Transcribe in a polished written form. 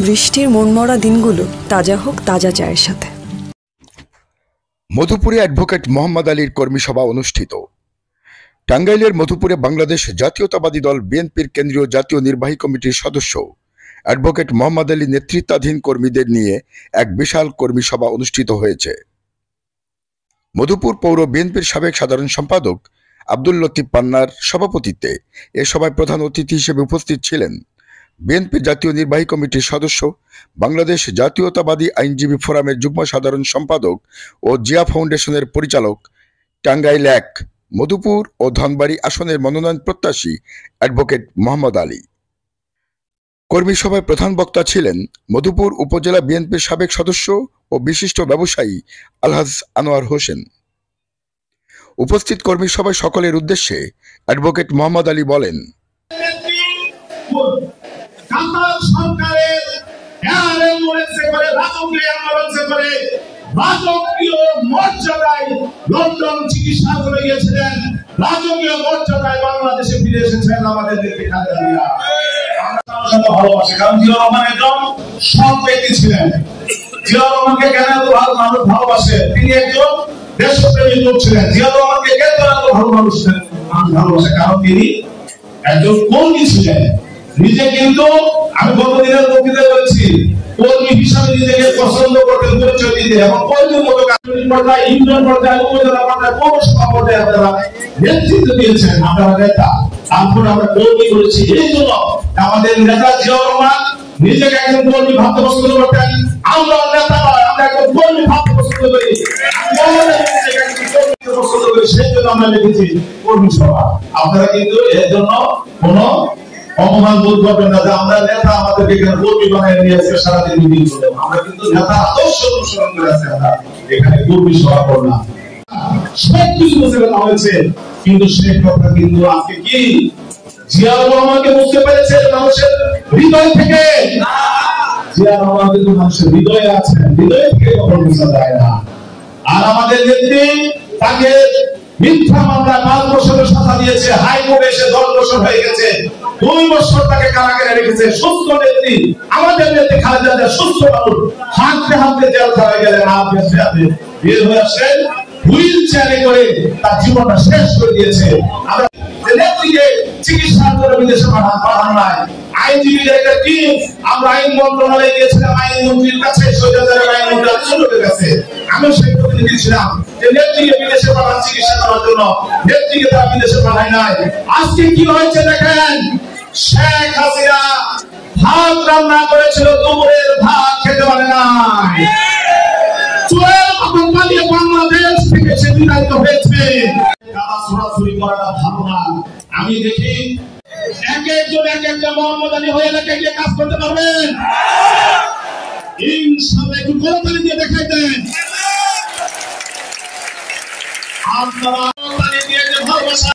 বৃষ্টির মনমরা দিনগুলো তাজা হোক তাজা চায়ের সাথে। মধুপুরে অ্যাডভোকেট মোহাম্মদ আলীর কর্মী সভা অনুষ্ঠিত। টাঙ্গাইলের মধুপুরে বাংলাদেশ জাতীয়তাবাদী দল বিএনপির কেন্দ্রীয় জাতীয় নির্বাহী কমিটির সদস্য অ্যাডভোকেট মোহাম্মদ আলী নেতৃত্বাধীন কর্মীদের নিয়ে এক বিশাল কর্মী সভা অনুষ্ঠিত হয়েছে। মধুপুর পৌর বিএনপির সাবেক সাধারণ সম্পাদক আব্দুল লতিফ পান্নার সভাপতিত্বে এ সভায় প্রধান অতিথি হিসেবে উপস্থিত ছিলেন বিএনপির জাতীয় নির্বাহী কমিটির সদস্য, বাংলাদেশ জাতীয়তাবাদী আইনজীবী ফোরামের যুগ্ম সাধারণ সম্পাদক ও জিয়া ফাউন্ডেশনের পরিচালক, টাঙ্গাইল ১, মধুপুর ও ধনবাড়ী আসনের মনোনয়ন প্রত্যাশী অ্যাডভোকেট মোহাম্মদ আলী। কর্মী সভায় প্রধান বক্তা ছিলেন মধুপুর উপজেলা বিএনপির সাবেক সদস্য ও বিশিষ্ট ব্যবসায়ী আলহাজ আনোয়ার হোসেন। উপস্থিত কর্মী সভায় সকলের উদ্দেশ্যে অ্যাডভোকেট মোহাম্মদ আলী বলেন, রাজকীয় মর্যাদায় লন্ডন চিকিৎসা করে গিয়েছিলেন, রাজকীয় মর্যাদায় বাংলাদেশে ফিরে এসেছেন আমাদের নেত্রী খালেদা জিয়া। আমরা ভালোবাসি, কারণ জিয়া রহমান একজন সৎ ব্যক্তি ছিলেন। জিয়া রহমানকে কেন এত মানুষ ভালোবাসে? তিনি একজন দেশপ্রেমী লোক ছিলেন। জিয়া রহমানকে কেন এত মানুষ ভালোবাসে? কারণ তিনি একজন কর্মী ছিলেন। নিজে কিন্তু আমি গতদিনের বক্তৃতায় বলেছি, কর্মী হিসাবে নিজেকে পছন্দ করতেন, পরিচয় দিতে, এবং কর্মীর মতো কার্যকরী পর্যায়ে, ইউনিয়ন পর্যায়ে, উপজেলা পর্যায়ে, পৌরসভা পর্যায়ে আপনারা নেতৃত্ব দিয়েছেন। আপনারা নেতা, তারপর আমরা কর্মী করেছি। এই জন্য আমাদের নেতা জিয়া রহমান নিজেকে একজন কর্মী ভাবতে পছন্দ করতেন। আমরা নেতা নয়, আমরা একজন কর্মী ভাবতে পছন্দ করি। সেই জন্য আমরা লিখেছি কর্মী সভা। আপনারা কিন্তু এর জন্য কোন অপমান বোধ করবেন না যে আমরা নেতা আমাদেরকে এখানে কর্মী বানিয়ে নিয়ে আসছে সারাদিন মিটিং করে। আমরা কিন্তু নেতা আদর্শ অনুসরণ করে আছি, আমরা এখানে কর্মী সভা করলাম। সব কিছু বুঝে ফেলা হয়েছে, কিন্তু সেই কথা কিন্তু আজকে কি জিয়া রহমানকে বুঝতে পেরেছে মানুষের হৃদয় থেকে? জিয়া রহমান কিন্তু মানুষের হৃদয়ে আছেন, হৃদয় থেকে কখনো বোঝা যায় না। আর আমাদের নেত্রী তাকে মিথ্যা মামলা 5 বছরের সাজা দিয়েছে, হাইকোর্টে এসে 10 বছর হয়ে গেছে, 2 বছর তাকে কারাগারে রেখেছে। সুস্থ নেত্রী, আমাদের নেত্রী খালেদা জিয়া সুস্থ মানুষ, হাঁটতে হাঁটতে জেলখানায় গেলেন, আপনি বের হয়ে আসেন হুইল চেয়ারে করে, তার জীবনটা শেষ করে দিয়েছে। আমরা নেত্রীকে চিকিৎসার জন্য বিদেশে পাঠানো নাই, আইনজীবীদের একটা টিম আমরা আইন মন্ত্রণালয়ে গিয়েছিলাম, আইনমন্ত্রীর কাছে, সৈয়দাদের আইনমন্ত্রী আব্দুলের কাছে। আমিও সেই প্রতিনিধি ছিলাম যে নেত্রীকে বিদেশে পাঠান চিকিৎসা করার জন্য। নেত্রীকে তারা বিদেশে পাঠায় নাই। আজকে কি হয়েছে দেখেন, শেখ হাসিনা ভাত রান্না করেছিল, দুপুরের ভাত খেতে পারে নাই, চোরের মতন পালিয়ে বাংলাদেশ থেকে সে বিতাড়িত হয়েছে। তারা সরাসরি করাটা ভালো না। আমি দেখি এক একজন এক একটা মোহাম্মদ আলী হয়ে এলাকায় গিয়ে কাজ করতে পারবেন ইনশাআল্লাহ। একটু করতালি দিয়ে দেখাই দেন। আপনারা দিয়ে যে ভালোবাসা